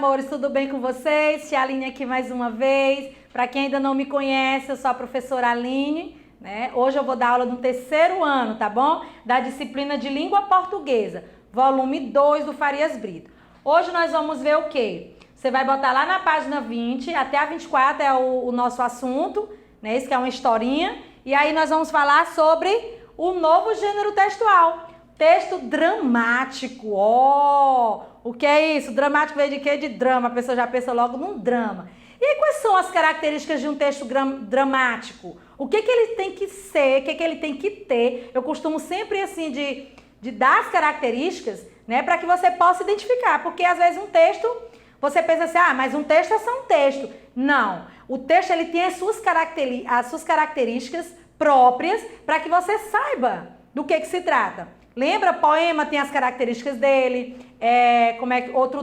amores, tudo bem com vocês? Tia Aline aqui mais uma vez. Para quem ainda não me conhece, eu sou a professora Aline, né? Hoje eu vou dar aula no terceiro ano, tá bom? Da disciplina de Língua Portuguesa, volume 2 do Farias Brito. Hoje nós vamos ver o quê? Você vai botar lá na página 20, até a 24 é o nosso assunto, né? Isso que é uma historinha. E aí nós vamos falar sobre o novo gênero textual. Texto dramático, o que é isso? Dramático veio de quê? De drama, a pessoa já pensa logo num drama. E aí, quais são as características de um texto dramático? O que ele tem que ser, o que ele tem que ter? Eu costumo sempre, assim, de dar as características, né, para que você possa identificar, porque às vezes um texto, você pensa assim, mas um texto é só um texto. Não, o texto, ele tem as suas características próprias para que você saiba do que se trata. Lembra? Poema tem as características dele,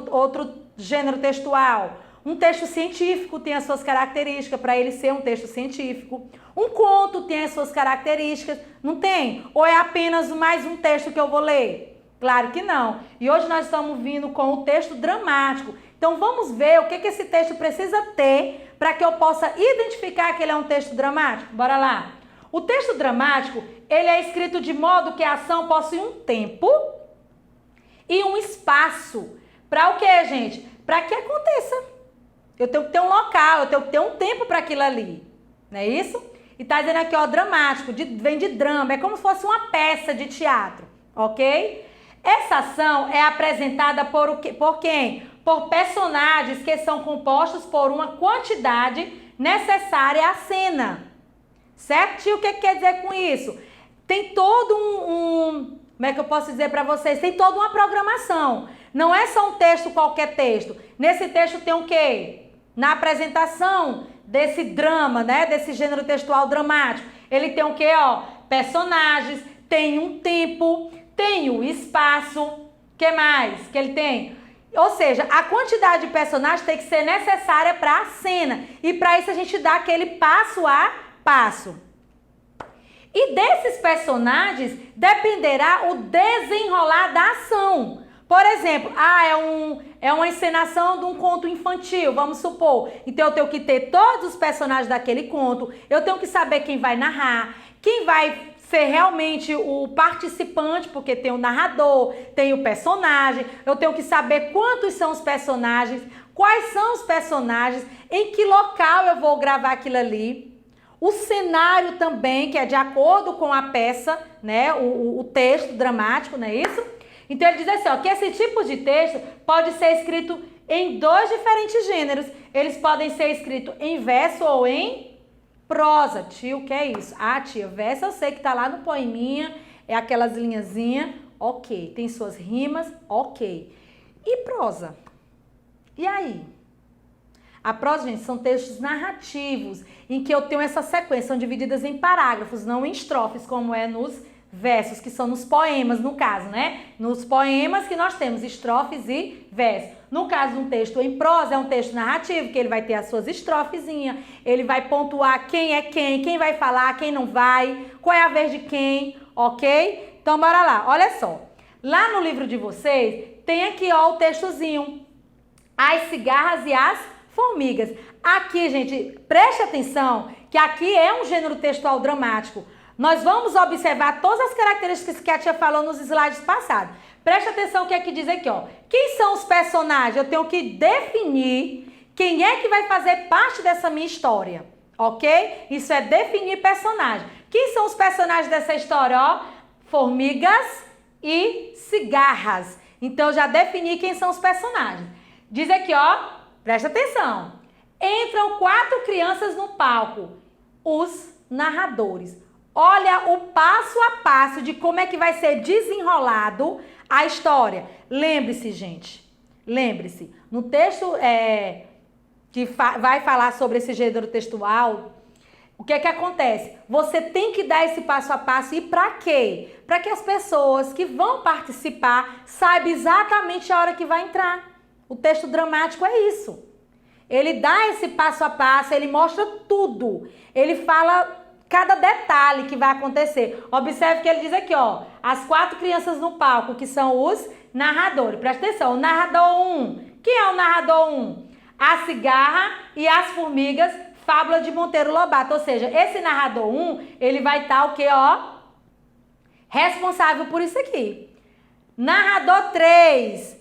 outro gênero textual. Um texto científico tem as suas características para ele ser um texto científico. Um conto tem as suas características, não tem? Ou é apenas mais um texto que eu vou ler? Claro que não. E hoje nós estamos vindo com o texto dramático. Então vamos ver o que esse texto precisa ter para que eu possa identificar que ele é um texto dramático. Bora lá. O texto dramático, ele é escrito de modo que a ação possui um tempo e um espaço. Para o quê, gente? Para que aconteça. Eu tenho que ter um local, eu tenho que ter um tempo para aquilo ali. Não é isso? E tá dizendo aqui, ó, dramático, vem de drama, é como se fosse uma peça de teatro, ok? Essa ação é apresentada por quem? Por personagens que são compostos por uma quantidade necessária à cena. Certo? E o que quer dizer com isso? Tem todo como é que eu posso dizer para vocês? Tem toda uma programação. Não é só um texto, qualquer texto. Nesse texto tem o quê? Na apresentação desse drama, né? Desse gênero textual dramático. Ele tem o quê? Ó, personagens, tem um tempo, tem o espaço. O que mais que ele tem? Ou seja, a quantidade de personagens tem que ser necessária para a cena. E para isso a gente dá aquele passo a passo. E desses personagens dependerá o desenrolar da ação. Por exemplo, é uma encenação de um conto infantil, vamos supor. Então eu tenho que ter todos os personagens daquele conto, eu tenho que saber quem vai narrar, quem vai ser realmente o participante, porque tem o narrador, tem o personagem, eu tenho que saber quantos são os personagens, quais são os personagens, em que local eu vou gravar aquilo ali. O cenário também, que é de acordo com a peça, né? O texto dramático, não é isso? Então ele diz assim, ó, que esse tipo de texto pode ser escrito em dois diferentes gêneros. Eles podem ser escritos em verso ou em prosa. Tio, o que é isso? Tia, verso eu sei que tá lá no poeminha, é aquelas linhazinhas, ok. Tem suas rimas, ok. E prosa? E aí? A prosa, gente, são textos narrativos, em que eu tenho essa sequência, são divididas em parágrafos, não em estrofes, como é nos versos, que são nos poemas, no caso, né? Nos poemas que nós temos estrofes e versos. No caso, um texto em prosa é um texto narrativo, que ele vai ter as suas estrofezinhas, ele vai pontuar quem é quem vai falar, quem não vai, qual é a vez de quem, ok? Então, bora lá, olha só. Lá no livro de vocês, tem aqui, ó, o textozinho. As cigarras e as formigas. Aqui, gente, preste atenção que aqui é um gênero textual dramático. Nós vamos observar todas as características que a tia falou nos slides passados. Preste atenção que aqui diz aqui, ó. Quem são os personagens? Eu tenho que definir quem é que vai fazer parte dessa minha história, ok? Isso é definir personagem. Quem são os personagens dessa história? Ó, formigas e cigarras. Então, eu já defini quem são os personagens. Diz aqui, ó. Presta atenção. Entram 4 crianças no palco, os narradores. Olha o passo a passo de como é que vai ser desenrolado a história. Lembre-se, gente. Lembre-se. No texto que vai falar sobre esse gênero textual, o que é que acontece? Você tem que dar esse passo a passo. E para quê? Para que as pessoas que vão participar saibam exatamente a hora que vai entrar. O texto dramático é isso. Ele dá esse passo a passo, ele mostra tudo. Ele fala cada detalhe que vai acontecer. Observe que ele diz aqui, ó, as 4 crianças no palco, que são os narradores. Presta atenção, o narrador 1, Quem é o narrador 1? A cigarra e as formigas, fábula de Monteiro Lobato. Ou seja, esse narrador 1, ele vai estar o quê, ó? Responsável por isso aqui. Narrador 3,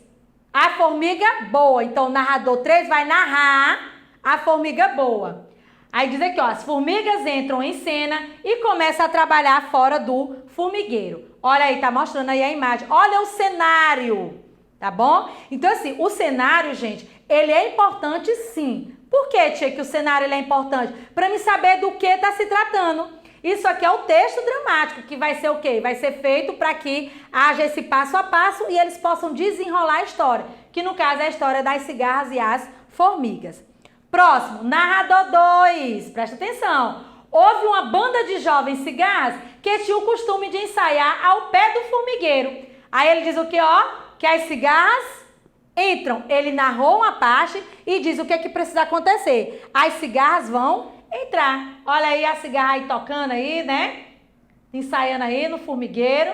a formiga boa. Então, o narrador 3 vai narrar a formiga boa. Aí diz aqui, ó, as formigas entram em cena e começam a trabalhar fora do formigueiro. Olha aí, tá mostrando aí a imagem. Olha o cenário, tá bom? Então, assim, o cenário, gente, ele é importante sim. Por que, tia, que o cenário ele é importante? Para me saber do que tá se tratando. Isso aqui é o texto dramático, que vai ser o quê? Vai ser feito para que haja esse passo a passo e eles possam desenrolar a história, que no caso é a história das cigarras e as formigas. Próximo, narrador 2, presta atenção. Houve uma banda de jovens cigarras que tinha o costume de ensaiar ao pé do formigueiro. Aí ele diz o que, ó? Que as cigarras entram. Ele narrou uma parte e diz o que é que precisa acontecer. As cigarras vão entrar. Olha aí a cigarra aí tocando aí, né? Ensaiando aí no formigueiro.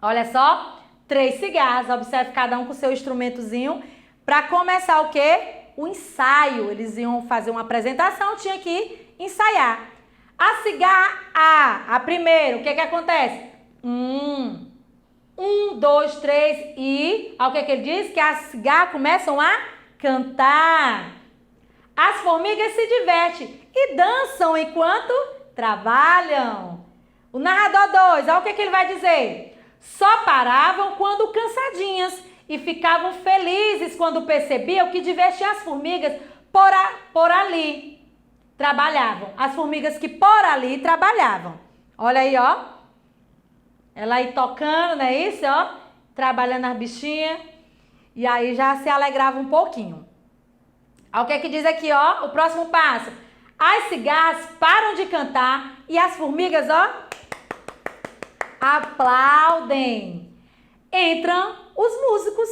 Olha só, 3 cigarras. Observe cada um com o seu instrumentozinho. Para começar o quê? O ensaio. Eles iam fazer uma apresentação, tinha que ensaiar. A cigarra a primeira, o que que acontece? 1, 2, 3 e... Olha o que que ele diz? Que as cigarras começam a cantar. As formigas se divertem e dançam enquanto trabalham. O narrador 2, olha o que que ele vai dizer. Só paravam quando cansadinhas e ficavam felizes quando percebiam que divertiam as formigas por ali. Trabalhavam. As formigas que por ali trabalhavam. Olha aí, ó. Ela aí tocando, não é isso, ó? Trabalhando as bichinhas. E aí já se alegrava um pouquinho. Olha o que é que diz aqui, ó? O próximo passo. As cigarras param de cantar e as formigas, ó, aplaudem. Entram os músicos.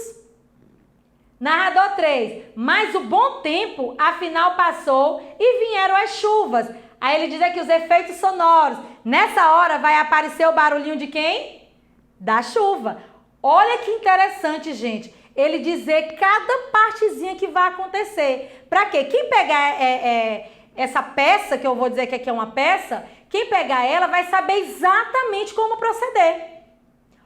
Narrador 3. Mas o bom tempo, afinal, passou e vieram as chuvas. Aí ele diz aqui os efeitos sonoros. Nessa hora vai aparecer o barulhinho de quem? Da chuva. Olha que interessante, gente. Ele dizer cada partezinha que vai acontecer. Para quê? Quem pegar essa peça, que eu vou dizer que aqui é uma peça, quem pegar ela vai saber exatamente como proceder.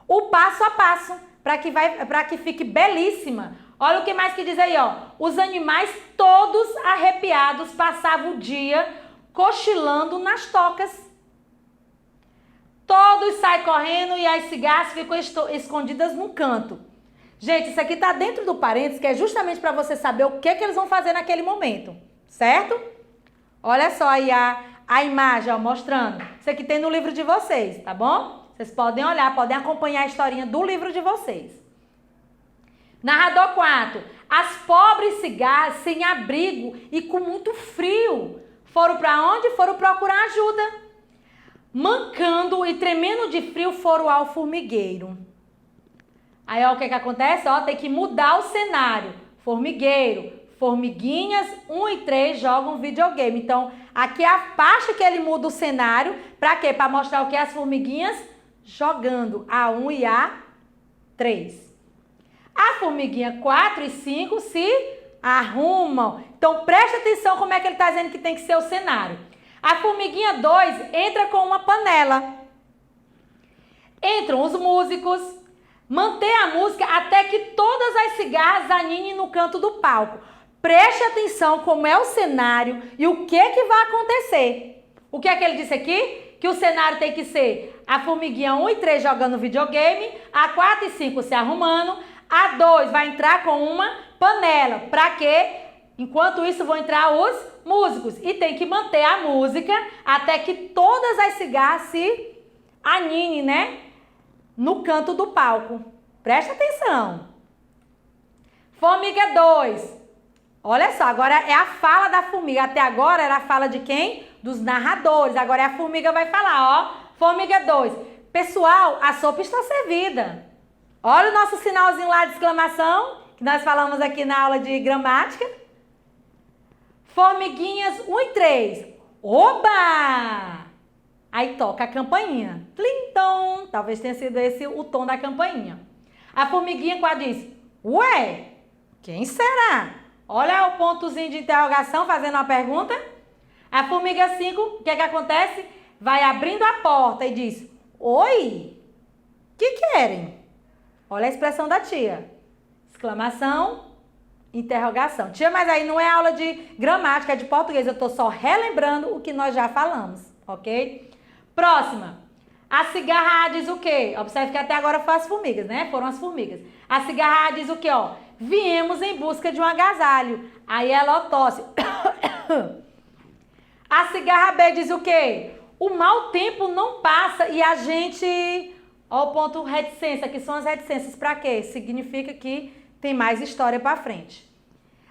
O passo a passo, para que fique belíssima. Olha o que mais que diz aí, ó. Os animais todos arrepiados passavam o dia cochilando nas tocas. Todos saem correndo e as cigarras ficam escondidas num canto. Gente, isso aqui tá dentro do parênteses, que é justamente para você saber o que eles vão fazer naquele momento, certo? Olha só aí a imagem, ó, mostrando. Isso aqui tem no livro de vocês, tá bom? Vocês podem olhar, podem acompanhar a historinha do livro de vocês. Narrador 4. As pobres cigarras sem abrigo e com muito frio foram para onde? Foram procurar ajuda. Mancando e tremendo de frio foram ao formigueiro. Aí, ó, o que que acontece? Ó, tem que mudar o cenário. Formigueiro, formiguinhas, 1 e 3 jogam videogame. Então, aqui é a parte que ele muda o cenário. Pra quê? Pra mostrar o que? As formiguinhas jogando. A 1 e a 3. A formiguinha 4 e 5 se arrumam. Então, presta atenção como é que ele tá dizendo que tem que ser o cenário. A formiguinha 2 entra com uma panela. Entram os músicos. Manter a música até que todas as cigarras aninem no canto do palco. Preste atenção como é o cenário e o que vai acontecer. O que é que ele disse aqui? Que o cenário tem que ser a formiguinha 1 e 3 jogando videogame, a 4 e 5 se arrumando, a 2 vai entrar com uma panela. Para quê? Enquanto isso vão entrar os músicos. E tem que manter a música até que todas as cigarras se aninem, né? No canto do palco. Presta atenção. Formiga 2. Olha só, agora é a fala da formiga. Até agora era a fala de quem? Dos narradores. Agora a formiga vai falar, ó. Formiga 2. Pessoal, a sopa está servida. Olha o nosso sinalzinho lá de exclamação, que nós falamos aqui na aula de gramática. Formiguinhas 1 e 3. Oba! Aí toca a campainha. Tlim-tom. Talvez tenha sido esse o tom da campainha. A formiguinha 4 diz, ué, Quem será? Olha o pontozinho de interrogação fazendo uma pergunta. A formiga 5, o que acontece? Vai abrindo a porta e diz: oi, o que querem? Olha a expressão da tia. Exclamação, interrogação. Tia, mas aí não é aula de gramática, é de português. Eu estou só relembrando o que nós já falamos, ok? Próxima. A cigarra A diz o quê? Observe que até agora foram as formigas, né? Foram as formigas. A cigarra A diz o quê, ó? Viemos em busca de um agasalho. Aí ela tosse. A cigarra B diz o quê? O mau tempo não passa e a gente... Ó o ponto reticência, que são as reticências para quê? Significa que tem mais história para frente.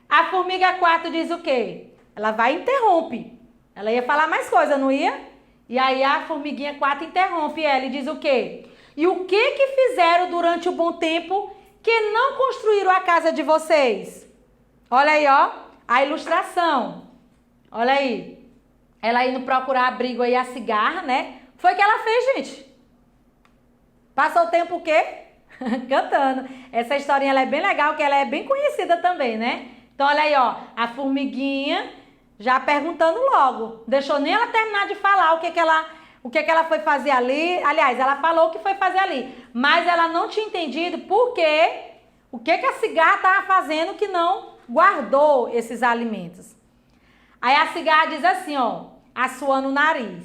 A formiga 4 diz o quê? Ela vai e interrompe. Ela ia falar mais coisa, não ia? E aí a formiguinha 4 interrompe ela e diz o quê? E o que fizeram durante o bom tempo que não construíram a casa de vocês? Olha aí, ó, a ilustração. Olha aí. Ela indo procurar abrigo aí, a cigarra, né? Foi o que ela fez, gente. Passou o tempo o quê? Cantando. Essa historinha ela é bem legal, que ela é bem conhecida também, né? Então, olha aí, ó, a formiguinha já perguntando logo. Deixou nem ela terminar de falar o que ela foi fazer ali. Aliás, ela falou o que foi fazer ali, mas ela não tinha entendido por quê, o que a cigarra estava fazendo que não guardou esses alimentos. Aí a cigarra diz assim, ó, assoando o nariz.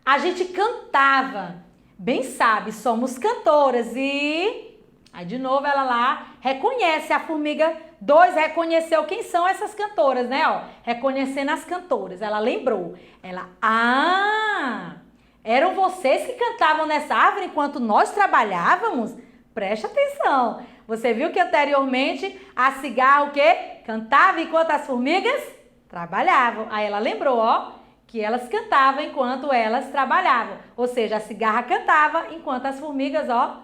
A gente cantava, bem sabe, somos cantoras e... Aí de novo ela lá reconhece, a formiga 2 reconheceu quem são essas cantoras, né, ó, reconhecendo as cantoras, ela lembrou. Ela, eram vocês que cantavam nessa árvore enquanto nós trabalhávamos? Preste atenção. Você viu que anteriormente a cigarra o quê? Cantava enquanto as formigas trabalhavam. Aí ela lembrou, ó, que elas cantavam enquanto elas trabalhavam. Ou seja, a cigarra cantava enquanto as formigas, ó,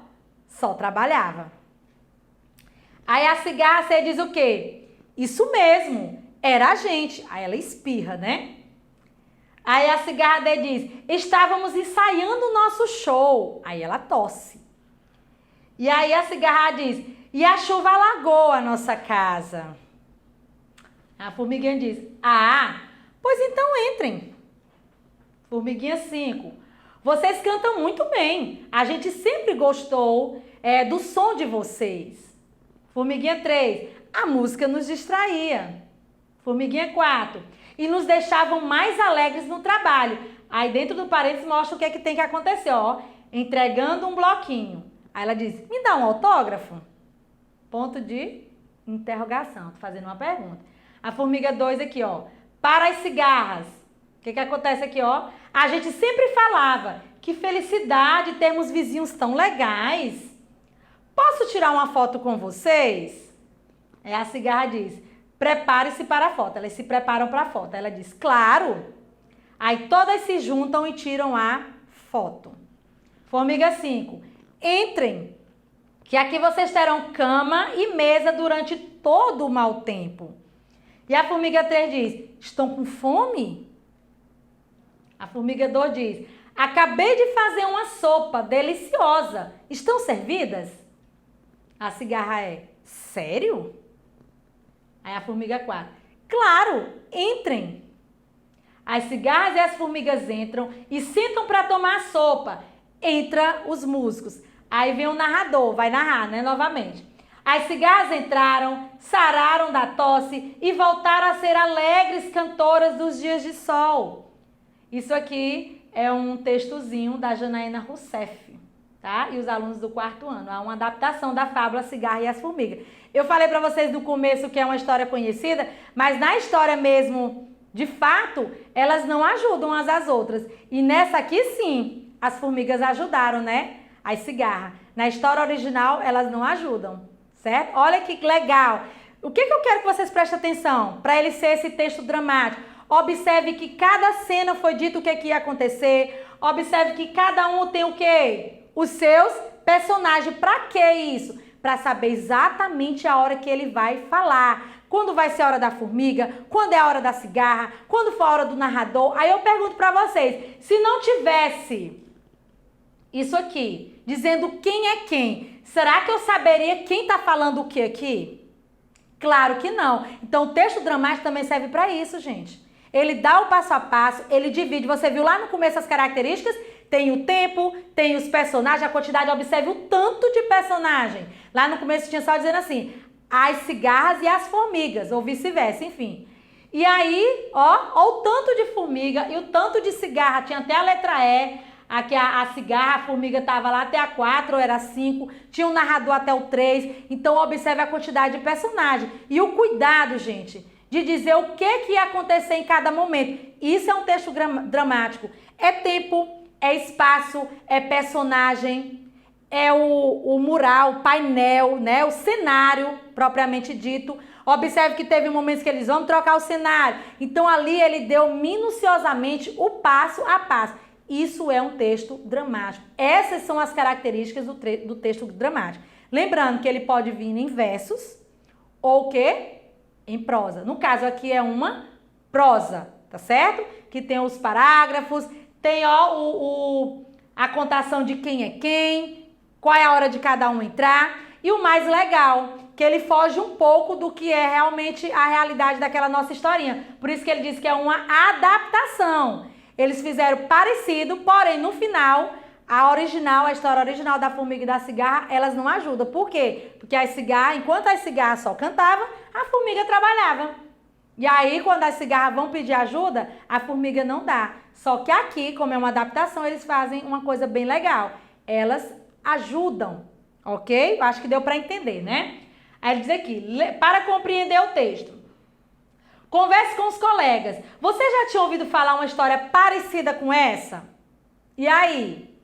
só trabalhavam. Aí a cigarra C diz o quê? Isso mesmo, era a gente. Aí ela espirra, né? Aí a cigarra D diz, estávamos ensaiando o nosso show. Aí ela tosse. E aí a cigarra diz, e a chuva alagou a nossa casa. A formiguinha diz, pois então entrem. Formiguinha 5, vocês cantam muito bem. A gente sempre gostou do som de vocês. Formiguinha 3, a música nos distraía. Formiguinha 4, e nos deixavam mais alegres no trabalho. Aí dentro do parênteses mostra o que é que tem que acontecer, ó. Entregando um bloquinho. Aí ela diz, me dá um autógrafo? Ponto de interrogação, tô fazendo uma pergunta. A formiga 2 aqui, ó, para as cigarras. O que acontece aqui, ó? A gente sempre falava, que felicidade termos vizinhos tão legais. Posso tirar uma foto com vocês? Aí a cigarra diz, prepare-se para a foto. Elas se preparam para a foto. Ela diz, claro. Aí todas se juntam e tiram a foto. Formiga 5, entrem, que aqui vocês terão cama e mesa durante todo o mau tempo. E a formiga 3 diz, estão com fome? A formiga 2 diz, acabei de fazer uma sopa deliciosa. Estão servidas? A cigarra sério? Aí a formiga 4, claro, entrem. As cigarras e as formigas entram e sentam para tomar a sopa. Entra os músicos. Aí vem o narrador, vai narrar, né, novamente. As cigarras entraram, sararam da tosse e voltaram a ser alegres cantoras dos dias de sol. Isso aqui é um textozinho da Janaína Rousseff, tá? E os alunos do 4º ano. É uma adaptação da fábula Cigarra e as Formigas. Eu falei para vocês no começo que é uma história conhecida, mas na história mesmo, de fato, elas não ajudam umas às outras. E nessa aqui, sim, as formigas ajudaram, né? As cigarras. Na história original, elas não ajudam, certo? Olha que legal. O que eu quero que vocês prestem atenção para ele ser esse texto dramático? Observe que cada cena foi dito o que ia acontecer. Observe que cada um tem o quê? Os seus personagens. Para que isso? Para saber exatamente a hora que ele vai falar. Quando vai ser a hora da formiga, quando é a hora da cigarra, quando for a hora do narrador. Aí eu pergunto para vocês, se não tivesse isso aqui, dizendo quem é quem, será que eu saberia quem está falando o que aqui? Claro que não. Então, o texto dramático também serve para isso, gente. Ele dá o passo a passo, ele divide. Você viu lá no começo as características? Tem o tempo, tem os personagens, a quantidade. Observe o tanto de personagem. Lá no começo tinha só dizendo assim, as cigarras e as formigas, ou vice-versa, enfim. E aí, ó o tanto de formiga e o tanto de cigarra. Tinha até a letra E. Aqui a cigarra, a formiga estava lá até a 4 ou era a 5, tinha um narrador até o 3, então observe a quantidade de personagem. E o cuidado, gente, de dizer o que ia acontecer em cada momento. Isso é um texto dramático. É tempo, é espaço, é personagem, é o mural, o painel, né? O cenário, propriamente dito. Observe que teve momentos que eles vão trocar o cenário. Então ali ele deu minuciosamente o passo a passo. Isso é um texto dramático. Essas são as características do texto dramático. Lembrando que ele pode vir em versos ou o quê? Em prosa. No caso aqui é uma prosa, tá certo? Que tem os parágrafos, tem a contação de quem é quem, qual é a hora de cada um entrar. E o mais legal, que ele foge um pouco do que é realmente a realidade daquela nossa historinha. Por isso que ele diz que é uma adaptação. Eles fizeram parecido, porém no final, a história original da formiga e da cigarra, elas não ajudam. Por quê? Porque enquanto as cigarras só cantavam, a formiga trabalhava. E aí, quando as cigarras vão pedir ajuda, a formiga não dá. Só que aqui, como é uma adaptação, eles fazem uma coisa bem legal. Elas ajudam, ok? Eu acho que deu para entender, né? Aí ele diz aqui, para compreender o texto. Converse com os colegas. Você já tinha ouvido falar uma história parecida com essa? E aí?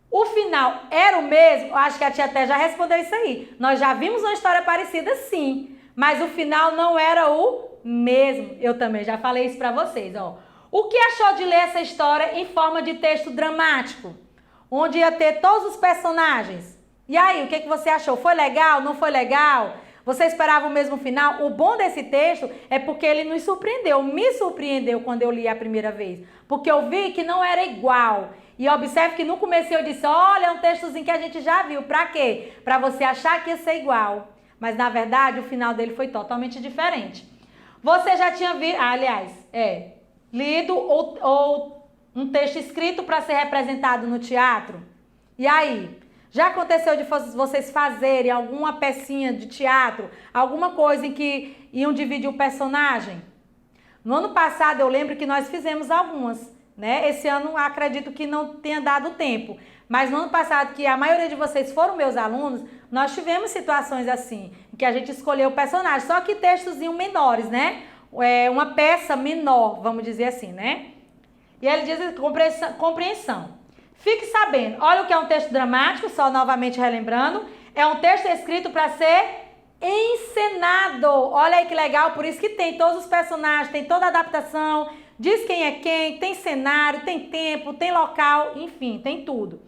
O final era o mesmo? Acho que a tia até já respondeu isso aí. Nós já vimos uma história parecida, sim. Mas o final não era o mesmo. Eu também já falei isso pra vocês, ó. O que achou de ler essa história em forma de texto dramático? Onde ia ter todos os personagens? E aí, o que você achou? Foi legal? Não foi legal? Você esperava o mesmo final? O bom desse texto é porque ele nos surpreendeu. Me surpreendeu quando eu li a primeira vez. Porque eu vi que não era igual. E observe que no começo eu disse, olha, é um textozinho que a gente já viu. Pra quê? Pra você achar que ia ser igual. Mas na verdade o final dele foi totalmente diferente. Você já tinha lido ou um texto escrito para ser representado no teatro? E aí? Já aconteceu de vocês fazerem alguma pecinha de teatro, alguma coisa em que iam dividir o personagem? No ano passado eu lembro que nós fizemos algumas, né? Esse ano acredito que não tenha dado tempo. Mas no ano passado, que a maioria de vocês foram meus alunos, nós tivemos situações assim, em que a gente escolheu o personagem, só que textozinhos menores, né? Uma peça menor, vamos dizer assim, né? E ele diz compreensão. Fique sabendo, olha o que é um texto dramático, só novamente relembrando, é um texto escrito para ser encenado. Olha aí que legal, por isso que tem todos os personagens, tem toda a adaptação, diz quem é quem, tem cenário, tem tempo, tem local, enfim, tem tudo.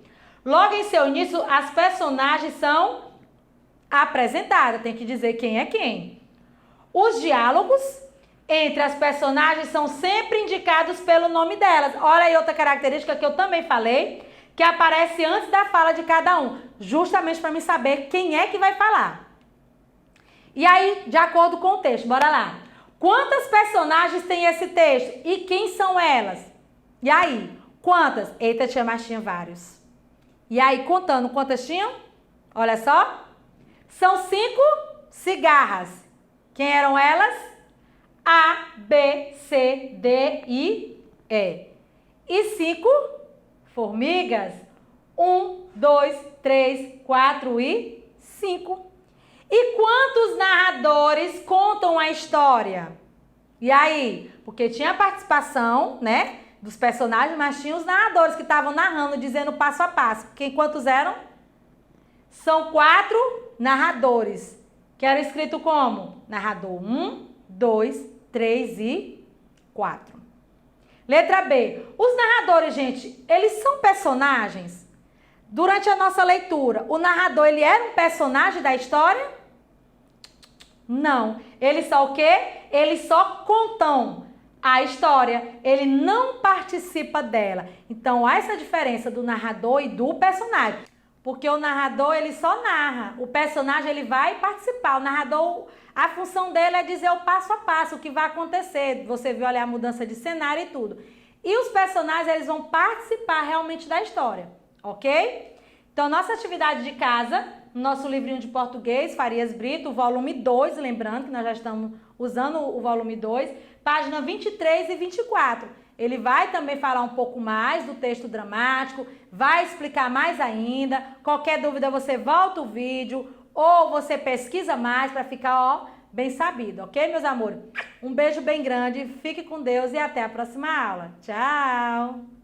Logo em seu início, as personagens são apresentadas, tem que dizer quem é quem. Os diálogos entre as personagens são sempre indicados pelo nome delas. Olha aí outra característica que eu também falei, que aparece antes da fala de cada um, justamente para me saber quem é que vai falar. E aí, de acordo com o texto, bora lá. Quantas personagens tem esse texto? E quem são elas? E aí, quantas? Eita, tia, mas tinha vários. E aí, contando quantas tinham? Olha só. São 5 cigarras. Quem eram elas? A, B, C, D, I, E. E 5 formigas. 1, 2, 3, 4 e 5. E quantos narradores contam a história? E aí? Porque tinha a participação, né, dos personagens, mas tinha os narradores que estavam narrando, dizendo passo a passo. Quantos eram? São 4 narradores, que eram escritos como? Narrador 1, 2, 3 e 4. Letra B. Os narradores, gente, eles são personagens? Durante a nossa leitura, o narrador, ele era um personagem da história? Não. Eles só o quê? Eles só contam a história. Ele não participa dela. Então, há essa diferença do narrador e do personagem. Porque o narrador, ele só narra. O personagem, ele vai participar. O narrador, a função dele é dizer o passo a passo, o que vai acontecer. Você viu ali a mudança de cenário e tudo. E os personagens, eles vão participar realmente da história, ok? Então, nossa atividade de casa, nosso livrinho de português, Farias Brito, o volume 2, lembrando que nós já estamos usando o volume 2, página 23 e 24. Ele vai também falar um pouco mais do texto dramático, vai explicar mais ainda. Qualquer dúvida, você volta o vídeo ou você pesquisa mais para ficar, ó, bem sabido, ok, meus amores? Um beijo bem grande, fique com Deus e até a próxima aula. Tchau!